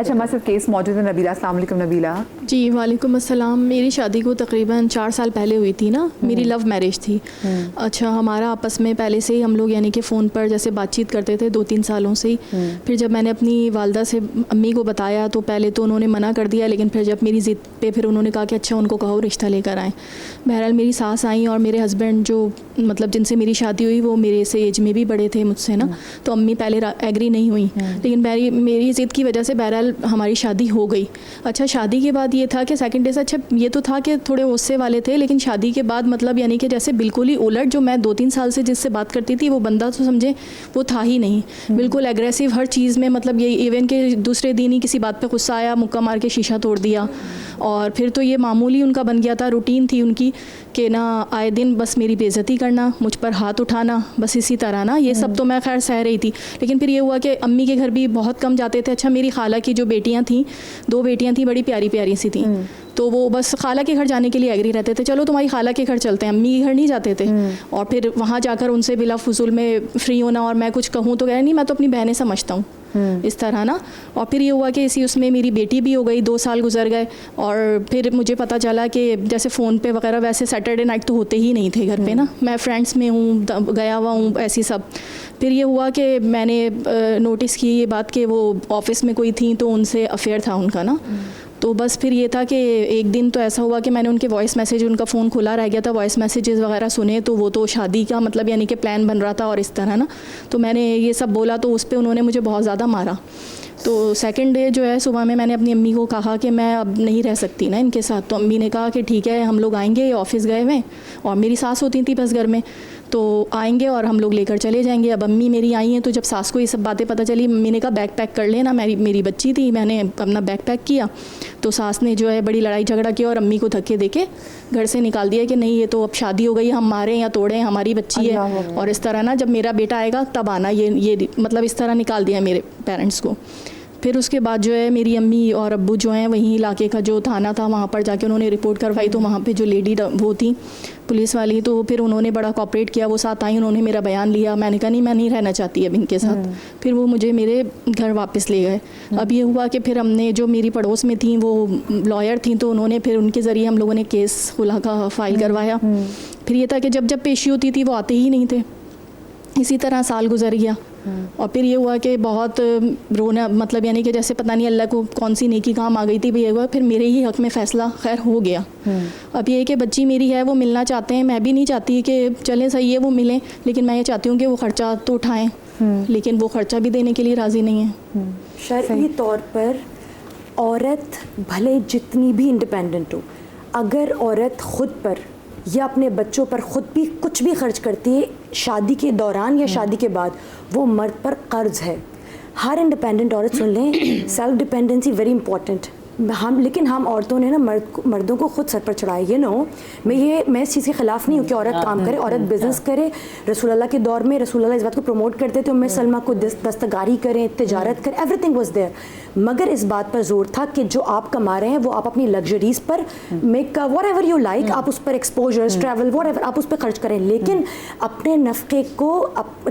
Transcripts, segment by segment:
अच्छा हमारे साथ केस मौजूद है नबीला। अस्सलाम वालेकुम नबीला। जी वालेकुम अस्सलाम। मेरी शादी को तकरीबन 4 साल पहले हुई थी ना, मेरी लव मैरिज थी। अच्छा हमारा आपस में पहले से ही हम लोग यानी कि फ़ोन पर जैसे बातचीत करते थे 2-3 सालों से ही। फिर जब मैंने अपनी वालदा से अम्मी को बताया तो पहले तो उन्होंने मना कर दिया, लेकिन फिर जब मेरी ज़िद पे फिर उन्होंने कहा कि अच्छा उनको कहो रिश्ता लेकर आएँ। बहरहाल मेरी सास आई और मेरे हस्बैंड जो मतलब जिनसे मेरी शादी हुई वो मेरे से एज में भी बड़े थे मुझसे ना, तो अम्मी पहले एग्री नहीं हुई, लेकिन मेरी ज़िद की वजह से बहरहाल हमारी शादी हो गई। अच्छा शादी के बाद ये था कि सेकंड डे से अच्छा ये तो था कि थोड़े गुस्से वाले थे, लेकिन शादी के बाद मतलब यानी कि जैसे बिल्कुल ही उलट, जो मैं 2-3 साल से जिससे बात करती थी वो बंदा तो समझे वो था ही नहीं, बिल्कुल एग्रेसिव हर चीज़ में। मतलब ये इवन के दूसरे दिन ही किसी बात पे गुस्सा आया, मुक्का मार के शीशा तोड़ दिया। और फिर तो ये मामूली उनका बन गया था, रूटीन थी उनकी कि ना आए दिन बस मेरी बेइज्जती करना, मुझ पर हाथ उठाना, बस इसी तरह ना। ये सब तो मैं खैर सह रही थी, लेकिन फिर ये हुआ कि अम्मी के घर भी बहुत कम जाते थे। अच्छा मेरी खाला की जो बेटियां थीं, 2 बेटियां थीं, बड़ी प्यारी प्यारी सी थीं, तो वो बस खाला के घर जाने के लिए एग्री रहते थे, चलो तुम्हारी खाला के घर चलते हैं, अम्मी के घर नहीं जाते थे। और फिर वहाँ जाकर उनसे बिला फजूल में फ्री होना, और मैं कुछ कहूँ तो कह नहीं मैं तो अपनी बहनें समझता हूँ, इस तरह ना। और फिर ये हुआ कि इसी उसमें मेरी बेटी भी हो गई, 2 साल गुजर गए। और फिर मुझे पता चला कि जैसे फ़ोन पे वगैरह वैसे सैटरडे नाइट तो होते ही नहीं थे घर पे ना, मैं फ्रेंड्स में हूँ, गया हुआ हूँ, ऐसी सब। फिर ये हुआ कि मैंने नोटिस की ये बात कि वो ऑफिस में कोई थी तो उनसे अफेयर था उनका ना। तो बस फिर ये था कि एक दिन तो ऐसा हुआ कि मैंने उनके वॉइस मैसेज, उनका फ़ोन खुला रह गया था, वॉइस मैसेजेस वगैरह सुने, तो वो तो शादी का मतलब यानी कि प्लान बन रहा था और इस तरह ना। तो मैंने ये सब बोला तो उस पर उन्होंने मुझे बहुत ज़्यादा मारा। तो सेकंड डे जो है सुबह में मैंने अपनी अम्मी को कहा कि मैं अब नहीं रह सकती ना इनके साथ। तो अम्मी ने कहा कि ठीक है हम लोग आएंगे, ऑफिस गए हुए और मेरी सास होती थी बस घर में, तो आएंगे और हम लोग लेकर चले जाएंगे। अब अम्मी मेरी आई हैं, तो जब सास को ये सब बातें पता चली, मम्मी ने कहा बैग पैक कर लेना, मेरी बच्ची थी, मैंने अपना बैग पैक किया। तो सास ने जो है बड़ी लड़ाई झगड़ा किया और अम्मी को धक्के देके घर से निकाल दिया कि नहीं ये तो अब शादी हो गई, हम मारें या तोड़ें, हमारी बच्ची है, और इस तरह ना जब मेरा बेटा आएगा तब आना, ये मतलब इस तरह निकाल दिया मेरे पेरेंट्स को। फिर उसके बाद जो है मेरी अम्मी और अब्बू जो हैं वहीं इलाके का जो थाना था वहाँ पर जाके उन्होंने रिपोर्ट करवाई। तो वहाँ पे जो लेडी वो थी पुलिस वाली, तो फिर उन्होंने बड़ा कोऑपरेट किया, वो साथ आई, उन्होंने मेरा बयान लिया। मैंने कहा नहीं मैं नहीं रहना चाहती अब इनके साथ। फिर वो मुझे मेरे घर वापस ले गए। अब ये हुआ कि फिर हमने जो मेरी पड़ोस में थी वो लॉयर थी, तो उन्होंने फिर उनके ज़रिए हम लोगों ने केस खुला का फाइल करवाया। फिर ये था कि जब पेशी होती थी वो आते ही नहीं थे। इसी तरह साल गुजर गया और फिर ये हुआ कि बहुत रोना, मतलब यानी कि जैसे पता नहीं अल्लाह को कौन सी नेकी काम आ गई थी भी हुआ। फिर मेरे ही हक़ में फ़ैसला खैर हो गया। अब ये कि बच्ची मेरी है, वो मिलना चाहते हैं, मैं भी नहीं चाहती कि चलें सही है वो मिलें, लेकिन मैं ये चाहती हूँ कि वो ख़र्चा तो उठाएँ, लेकिन वो ख़र्चा भी देने के लिए राज़ी नहीं है। शरई तौर पर औरत भले जितनी भी इंडिपेंडेंट हो, अगर औरत ख़ुद पर या अपने बच्चों पर ख़ुद भी कुछ भी खर्च करती है शादी के दौरान या शादी के बाद, वो मर्द पर कर्ज है। हर इंडिपेंडेंट औरत सुन लें, सेल्फ डिपेंडेंसी वेरी इंपॉर्टेंट। लेकिन हम औरतों ने ना मर्दों को खुद सर पर चढ़ाया। मैं इस चीज़ के ख़िलाफ़ नहीं हूँ कि औरत काम करे, औरत बिज़नेस करे। रसूल अल्लाह के दौर में रसूल अल्लाह इस बात को प्रमोट करते थे, उम्मे सलमा को दस्तकारी करें, तिजारत करें, एवरीथिंग वाज देयर। मगर इस बात पर जोर था कि जो आप कमा रहे हैं वो आप अपनी लग्जरीज़ पर, मेक व्हाटएवर यू लाइक, आप उस पर एक्सपोजर्स, ट्रैवल, व्हाटएवर आप उस पर खर्च करें, लेकिन अपने नफ़े को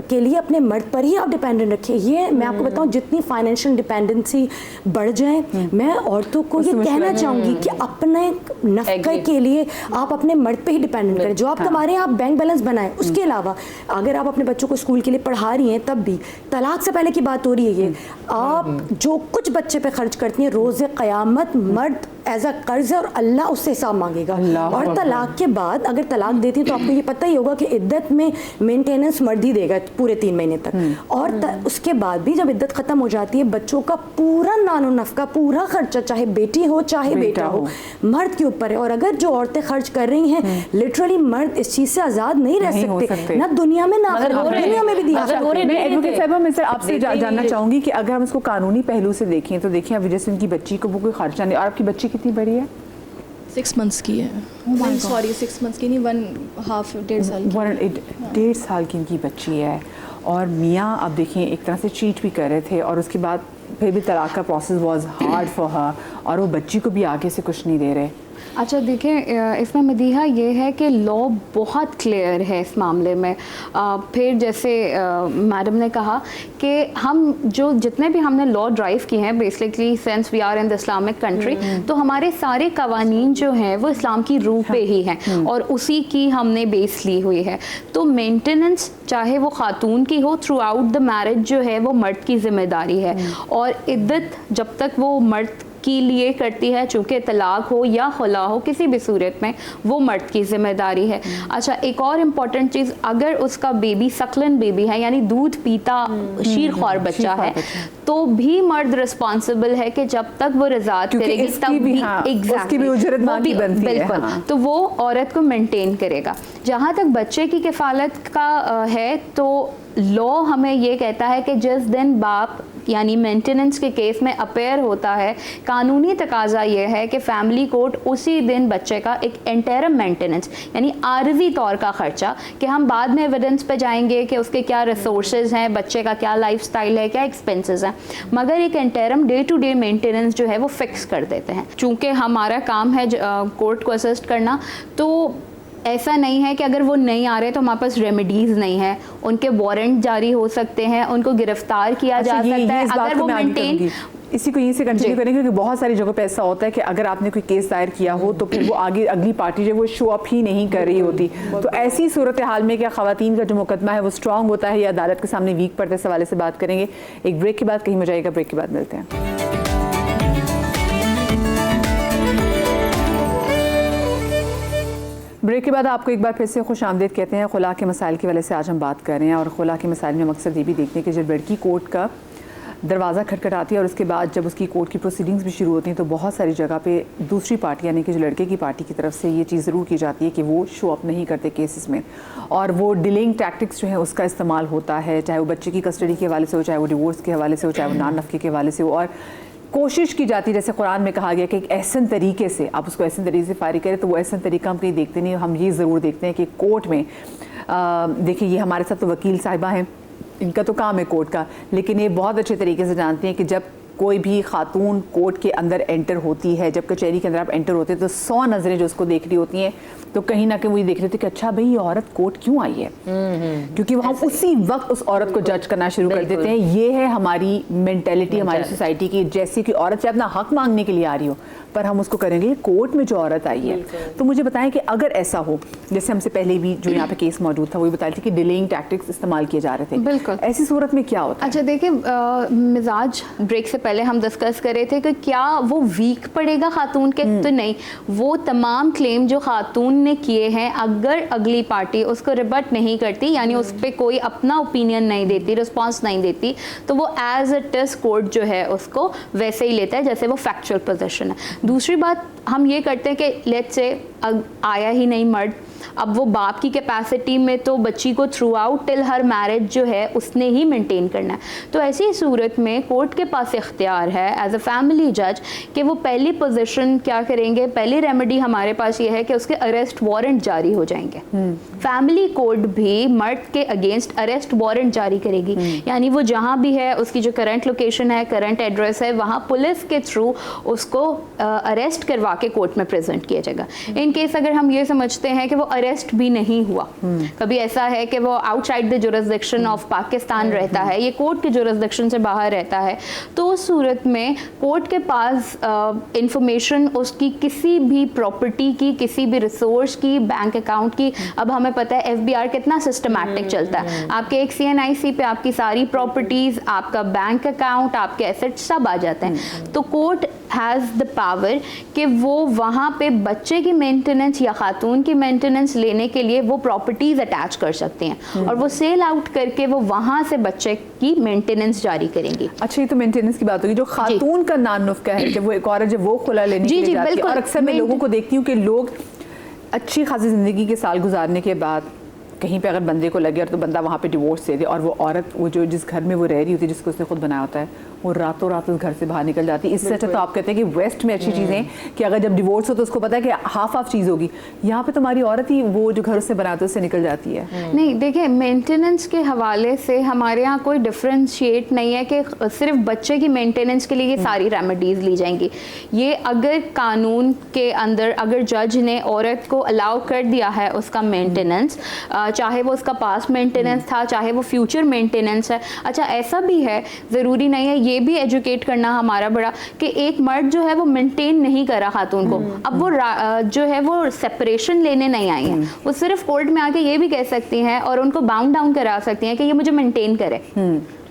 के लिए अपने मर्द पर ही आप डिपेंडेंट रखिए। ये मैं आपको बताऊँ, जितनी फाइनेंशियल डिपेंडेंसी बढ़ जाए, मैं औरतों को ये कहना चाहूँगी कि अपने नफ़े के लिए आप अपने मर्द पे ही डिपेंडेंट करें। जो आप कमा रहे हैं आप बैंक बैलेंस बनाएं। उसके अलावा अगर आप अपने बच्चों को स्कूल के लिए पढ़ा रही हैं, तब भी तलाक से पहले की बात हो रही है ये, आप जो कुछ बच्चे पे खर्च करती हैं, रोज़े क़यामत मर्द एज अ कर्ज है और अल्लाह उससे हिसाब मांगेगा। और तलाक के बाद अगर तलाक देती हैं तो आपको ये पता ही होगा कि इद्दत में मेंटेनेंस मर्द ही देगा पूरे 3 महीने तक। और उसके बाद भी जब इद्दत ख़त्म हो जाती है, बच्चों का पूरा नानो नफ़का, पूरा खर्चा, चाहे बेटी हो चाहे बेटा हो, मर्द के ऊपर है। और अगर जो औरतें खर्च कर रही हैं, लिटरली मर्द इस चीज़ से आज़ाद नहीं रह सकते, ना दुनिया में ना दुनिया में भी दिया। मैं एडवोकेट साहिबा मैं सर आपसे जानना चाहूँगी कि अगर हम इसको कानूनी पहलू से देखें तो देखिए अब जैसे उनकी बच्ची को वो कोई खर्चा नहीं, और आपकी बच्ची कितनी बड़ी है? 6 मंथ्स की है। सॉरी 6 मंथ्स की नहीं, 1.5 साल की। 1.5 साल की इनकी बच्ची है और मियाँ अब देखिए एक तरह से चीट भी कर रहे थे और उसके बाद फिर भी तलाक का process was hard for her, और वो बच्ची को भी आगे से कुछ नहीं दे रहे। अच्छा देखिए, इसमें मदीहा ये है कि लॉ बहुत क्लियर है इस मामले में। फिर जैसे मैडम ने कहा कि हम जो जितने भी हमने लॉ ड्राइव किए हैं, basically since we are in the Islamic country, तो हमारे सारे कवानीन जो हैं वो इस्लाम की रूह पे ही हैं और उसी की हमने बेस ली हुई है। तो मेंटेनेंस चाहे वो खातून की हो, थ्रू आउट द मैरिज जो है वो मर्द की जिम्मेदारी है, और इद्दत जब तक वो मर्द के लिए करती है, चूँकि तलाक हो या खुला हो, किसी भी सूरत में वो मर्द की जिम्मेदारी है। अच्छा, एक और इम्पॉर्टेंट चीज़, अगर उसका बेबी सक्लन बेबी है यानी दूध पीता शीर ख्वार बच्चा है, तो भी मर्द रिस्पॉन्सिबल है कि जब तक वो रज़ात करेगी तब भी उसकी भी उजरत बाकी बनती है। बिल्कुल, तो वो औरत को मेंटेन करेगा। जहाँ तक बच्चे की किफ़ालत का है, तो लॉ हमें ये कहता है कि जिस दिन बाप यानी मेंटेनेंस के केस में अपेयर होता है, कानूनी तकाजा ये है कि फैमिली कोर्ट उसी दिन बच्चे का एक इंटरम मेंटेनेंस यानी आर्जी तौर का खर्चा, कि हम बाद में एविडेंस पे जाएंगे कि उसके क्या रिसोर्सेज हैं, बच्चे का क्या लाइफस्टाइल है, क्या एक्सपेंसेस हैं, मगर एक interim day to day maintenance जो है वो फिक्स कर देते हैं। चूँकि हमारा काम है कोर्ट को असिस्ट करना, तो ऐसा नहीं है कि अगर वो नहीं आ रहे तो हमारे पास रेमेडीज़ नहीं है, उनके वारंट जारी हो सकते हैं, उनको गिरफ्तार किया जा सकता है अगर वो मेंटेन। इसी को यहीं से कंटिन्यू करें, क्योंकि बहुत सारी जगहों पे ऐसा होता है कि अगर आपने कोई केस दायर किया हो तो फिर वो आगे अगली पार्टी जो वो शो अप ही नहीं कर रही होती। तो ऐसी सूरत हाल में क्या ख़वातीन का जो मुकदमा है वो स्ट्रांग होता है या अदालत के सामने वीक पड़ता है, इस हवाले से बात करेंगे। एक ब्रेक के बाद कहीं हो जाएगा, ब्रेक के बाद मिलते हैं। ब्रेक के बाद आपको एक बार फिर से खुश आमदीद कहते हैं। खुला के मसाइल की वजह से आज हम बात कर रहे हैं, और खुला के मसाइल में मकसद ये भी देखने कि जब लड़की कोर्ट का दरवाज़ा खटखटाती है और उसके बाद जब उसकी कोर्ट की प्रोसीडिंग्स भी शुरू होती हैं, तो बहुत सारी जगह पे दूसरी पार्टी यानी कि जो लड़के की पार्टी की तरफ से ये चीज़ ज़रूर की जाती है कि वो शो अप नहीं करते केसेस में, और वो डिलेइंग टैक्टिक्स जो है उसका इस्तेमाल होता है, चाहे वो बच्चे की कस्टडी के हवाले से हो, चाहे वो डिवोर्स के हवाले से हो, चाहे वो नान नफ़के के हवाले से हो। और कोशिश की जाती है, जैसे कुरान में कहा गया कि एक ऐसन तरीके से आप उसको ऐसे तरीके से फारिग करें, तो वो ऐसा तरीका हम कहीं देखते नहीं। हम ये ज़रूर देखते हैं कि कोर्ट में देखिए, ये हमारे साथ तो वकील साहिबा हैं, इनका तो काम है कोर्ट का, लेकिन ये बहुत अच्छे तरीके से जानते हैं कि जब कोई भी खातून कोर्ट के अंदर एंटर होती है, जब कचहरी के अंदर आप एंटर होते हैं, तो 100 नज़रें जो उसको देख रही होती हैं, तो कहीं ना कहीं वो ये देख रहे थे कि अच्छा भाई ये औरत कोर्ट क्यों आई है, क्योंकि वो हम उसी वक्त उस औरत को जज करना शुरू कर देते हैं। ये है हमारी मेंटेलिटी हमारी सोसाइटी की, जैसे कि औरत से अपना हक मांगने के लिए आ रही हो, पर हम उसको करेंगे कोर्ट में जो औरत आई है। तो मुझे बताएं कि अगर ऐसा हो, जैसे हमसे पहले भी जो यहाँ पे केस मौजूद था वो बता रही थी कि डिलेइंग टैक्टिक्स इस्तेमाल किए जा रहे थे, बिल्कुल ऐसी सूरत में क्या होता है? अच्छा देखिए, मिजाज ब्रेक से पहले हम डिस्कस कर रहे थे कि क्या वो वीक पड़ेगा खातून के, तो नहीं, वो तमाम क्लेम जो खातून ने किए हैं, अगर अगली पार्टी उसको रिबट नहीं करती यानी उस पर कोई अपना ओपिनियन नहीं देती, रिस्पॉन्स नहीं देती, तो वो एज इट इज कोर्ट जो है उसको वैसे ही लेता है जैसे वो फैक्चुअल पोजीशन है। दूसरी बात हम ये करते हैं कि लेट्स से आया ही नहीं मर्द, अब वो बाप की कैपेसिटी में तो बच्ची को थ्रू आउट टिल हर मैरिज जो है उसने ही मेंटेन करना है, तो ऐसी सूरत में कोर्ट के पास इख्तियार है एज अ फैमिली जज कि वो पहली पोजीशन क्या करेंगे, पहली रेमेडी हमारे पास ये है कि उसके अरेस्ट वारंट जारी हो जाएंगे। फैमिली कोर्ट भी मर्द के अगेंस्ट अरेस्ट वारंट जारी करेगी, यानी वो जहाँ भी है उसकी जो करंट लोकेशन है, करंट एड्रेस है, वहाँ पुलिस के थ्रू उसको अरेस्ट करवा के कोर्ट में प्रेजेंट किया जाएगा। इन केस अगर हम ये समझते हैं कि वो अरेस्ट भी नहीं हुआ, कभी ऐसा है कि वो outside the jurisdiction of Pakistan रहता है, ये कोर्ट के जुरिसडिक्शन से बाहर रहता है, तो उस सूरत में कोर्ट के पास इंफॉर्मेशन उसकी किसी भी प्रॉपर्टी की, किसी भी रिसोर्स की, बैंक अकाउंट की, अब हमें पता है एफबीआर कितना सिस्टमैटिक चलता है, आपके एक सीएनआईसी पे आपकी सारी प्रॉपर्टीज, आपका बैंक अकाउंट, आपके एसेट्स सब आ जाते हैं। तो कोर्ट हैज़ द पावर कि वो वहाँ पे बच्चे की मेंटेनेंस या खातून की मेंटेनेंस लेने के लिए वो प्रॉपर्टीज अटैच कर सकते हैं और वो सेल आउट करके वो वहाँ से बच्चे की मेंटेनेंस जारी करेंगी। अच्छा, ये तो मेंटेनेंस की बात होगी। जो खातून का नान नुफ्का है, जब वो एक औरत जब वो खुला लेने के लिए जाती है, और अक्सर मैं लोगों को देखती हूँ कि लोग अच्छी खासी ज़िंदगी के साल गुजारने के बाद कहीं पे अगर बंदे को लगे और तो बंदा वहाँ पे डिवोर्स दे दे और वो औरत वो जो जिस घर में वो रह रही होती है जिसको उसने खुद बनाया होता है वो रातों रात उस घर से बाहर निकल जाती है। इससे अच्छा तो आप कहते हैं कि वेस्ट में अच्छी चीज़ें कि अगर जब डिवोर्स हो तो उसको पता है कि हाफ चीज़ होगी। यहाँ पे तुम्हारी औरत ही वो जो घर उससे बनाते उससे निकल जाती है। नहीं देखिए, मेंटेनेंस के हवाले से हमारे यहाँ कोई डिफ्रेंशिएट नहीं है कि सिर्फ बच्चे की मेंटेनेंस के लिए ये सारी रेमेडीज़ ली जाएंगी। ये अगर कानून के अंदर अगर जज ने औरत को अलाउ कर दिया है उसका मेंटेनेंस, चाहे वो उसका पास्ट मेंटेनेंस था चाहे वो फ्यूचर मेंटेनेंस है। अच्छा ऐसा भी है, ज़रूरी नहीं है, ये भी एजुकेट करना हमारा बड़ा कि एक मर्द जो है वो मेंटेन नहीं कर रहा खातून को। अब वो जो है वो सेपरेशन लेने नहीं आई हैं, वो सिर्फ कोर्ट में आके ये भी कह सकती हैं और उनको बाउंड डाउन करा सकती हैं कि ये मुझे मेंटेन करे,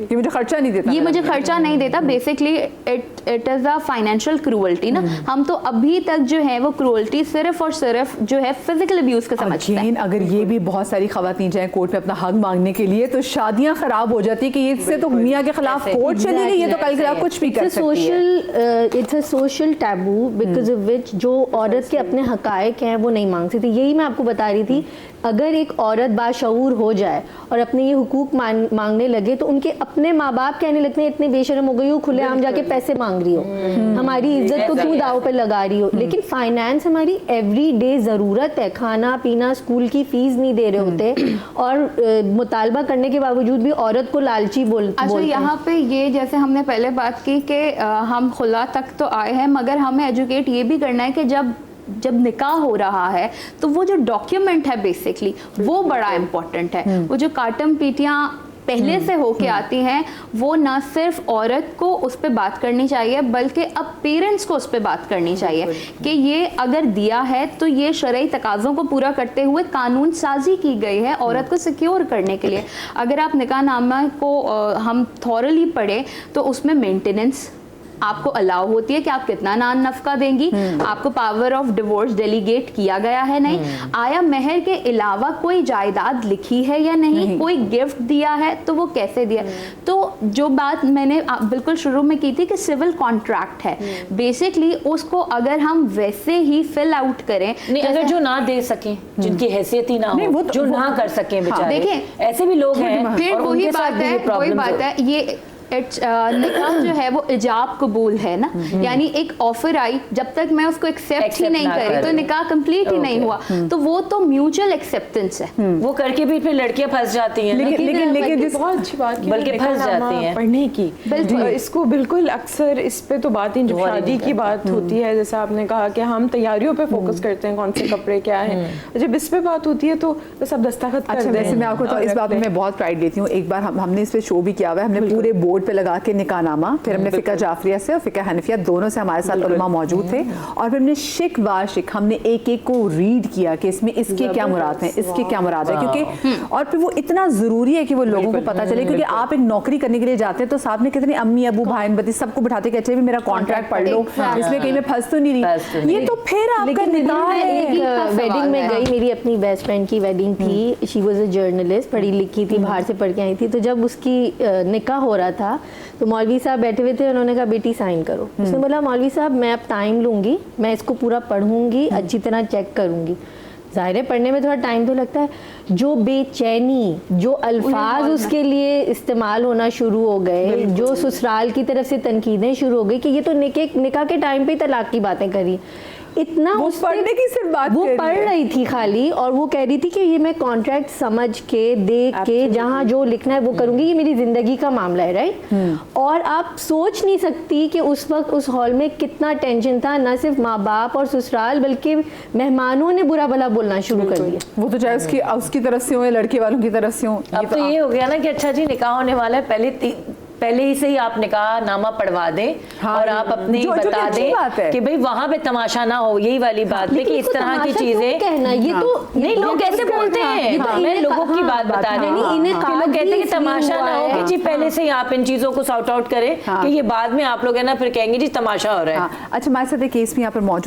ये मुझे खर्चा नहीं देता, ये मुझे खर्चा नहीं देता। Basically it is a financial cruelty ना। हम तो अभी तक जो है वो क्रूअल्टी सिर्फ और सिर्फ जो है फिजिकल अब्यूज का समझते हैं। अगर ये भी बहुत सारी खवातीन जाए कोर्ट में अपना हक मांगने के लिए तो शादियां खराब हो जाती है कि इससे तो मियाँ के खिलाफ कोर्ट चली गई, ये तो कल के खिलाफ कुछ भी कर सकती है। It's a social taboo because of which जो औरत के अपने हकायक हैं वो नहीं मांग सकती। यही मैं आपको बता रही थी, अगर एक औरत बाशऊर हो जाए और अपने ये हुकूक मांगने लगे तो उनके अपने माँ बाप कहने लगते हैं इतने बेशर्म हो गई हो, खुलेआम जाके पैसे मांग रही हो, हमारी इज्जत को क्यों दाव पे लगा रही हो। लेकिन फाइनेंस हमारी एवरीडे ज़रूरत है, खाना पीना स्कूल की फीस नहीं दे रहे होते और मुतालबा करने के बावजूद भी औरत को लालची बोलते हैं। यहाँ पे ये जैसे हमने पहले बात की कि हम खुला तक तो आए हैं, मगर हमें एजुकेट ये भी करना है कि जब निकाह हो रहा है तो वो जो डॉक्यूमेंट है बेसिकली वो बड़ा इम्पोर्टेंट है। वो जो काटम पीटियाँ पहले से होके आती हैं वो ना सिर्फ औरत को उस पर बात करनी चाहिए बल्कि अब पेरेंट्स को उस पर बात करनी चाहिए कि ये अगर दिया है तो ये शरई तकाज़ों को पूरा करते हुए कानून साजी की गई है औरत को सिक्योर करने के लिए। अगर आप निकाहनामा को हम थॉरली पढ़े तो उसमें मेंटेनेंस आपको अलाउ होती है कि आप कितना नान नफका देंगी, आपको पावर ऑफ डिवोर्स डेलीगेट किया गया है नहीं, आया महर के अलावा कोई जायदाद लिखी है या नहीं, कोई गिफ्ट दिया है तो वो कैसे दिया। तो जो बात मैंने बिल्कुल शुरू में की थी कि सिविल कॉन्ट्रैक्ट है, बेसिकली उसको अगर हम वैसे ही फिल आउट करें, नहीं अगर जो ना दे सकें, जिनकी हैसियत ही ना हो, जो ना कर सकें बेचारे, देखें ऐसे भी लोग हैं, फिर वही बात है ये निकाह जो है वो इजाब कबूल है ना, यानी एक ऑफर आई जब तक मैं उसको एक्सेप्ट ही नहीं करी तो निकाह कंप्लीट ही नहीं हुआ, तो वो तो म्यूचुअल एक्सेप्टेंस है। वो करके भी फिर लड़कियां फंस जाती हैं, लेकिन बहुत अच्छी बात बल्कि फंस जाती हैं पढ़ने की। इसको बिल्कुल अक्सर इस पे तो बात ही जब शादी की बात होती है, जैसे आपने कहा कि हम तैयारियों पे फोकस करते हैं, कौन से कपड़े क्या है, जब इस पे बात होती है तो बस अब दस्तखत कर दें। वैसे मैं आपको तो इस बात में मैं बहुत प्राइड लेती हूँ। एक बार हमने इस पे शो भी किया हुआ है, हमने पूरे बोर्ड पे लगा के निकाहनामा, फिर हमने फिका जाफरिया से और फिका हनफिया दोनों से हमारे साथ उलमा मौजूद थे और फिर हमने शिक वाशिक हमने एक एक को रीड किया कि इसमें इसके क्या मुराद हैं, इसके क्या मुराद है, क्योंकि और फिर वो इतना ज़रूरी है कि वो लोगों को पता चले, क्योंकि आप एक नौकरी करने के लिए जाते हैं तो साथ में कितने अम्मी अबू भाई बती सबको बिठाते कि अच्छा भी मेरा कॉन्ट्रैक्ट पढ़ लो, इसमें कहीं में फंस तो नहीं रही। ये तो फिर आपका निकाह है। वेडिंग में गई, मेरी अपनी बेस्ट फ्रेंड की वेडिंग थी, शी वाज अ जर्नलिस्ट, पढ़ी लिखी थी, बाहर से पढ़ के आई थी। तो जब उसकी निकाह हो रहा था तो मौलवी साहब बैठे हुए थे, उन्होंने कहा बेटी साइन करो। उसने बोला मौलवी साहब मैं अब टाइम लूँगी, मैं इसको पूरा पढ़ूंगी, अच्छी तरह चेक करूँगी। ज़ाहिर है पढ़ने में थोड़ा टाइम तो लगता है। जो बेचैनी, जो अल्फाज उसके लिए इस्तेमाल होना शुरू हो गए, जो ससुराल की तरफ से तनकीदें शुरू हो गई कि ये तो निकाह के टाइम पे तलाक की बातें करी, इतना वो पढ़ने की सिर्फ बात वो पढ़ रही थी खाली, और वो कह रही थी कि ये मैं कॉन्ट्रैक्ट समझ के देख के जहाँ जो लिखना है वो करूंगी, ये मेरी जिंदगी का मामला है, राइट। और आप सोच नहीं सकती कि उस वक्त उस हॉल में कितना टेंशन था, ना सिर्फ माँ बाप और ससुराल बल्कि मेहमानों ने बुरा भला बोलना शुरू कर दिया। वो तो चाहे उसकी तरफ से हो या लड़के वालों की तरफ से हो। अब तो ये हो गया ना कि अच्छा जी निकाह होने वाला है, पहले ही से ही आप निकाह नामा पढ़वा दें, और आप अपनी बता दें कि भाई वहाँ पे तमाशा ना हो, यही वाली बात पे कि इस तरह की चीजें कहना, ये तो नहीं लोग कैसे बोलते हैं, मैं लोगों की बात बता रही हूँ। इन्हें लोग कहते हैं कि तमाशा ना हो, कि जी पहले से ही आप इन चीजों को सॉर्ट आउट करें कि ये बाद में आप लोग है ना फिर कहेंगे जी तमाशा हो रहा है। अच्छा, हमारे साथ एक केस भी यहाँ पर मौजूद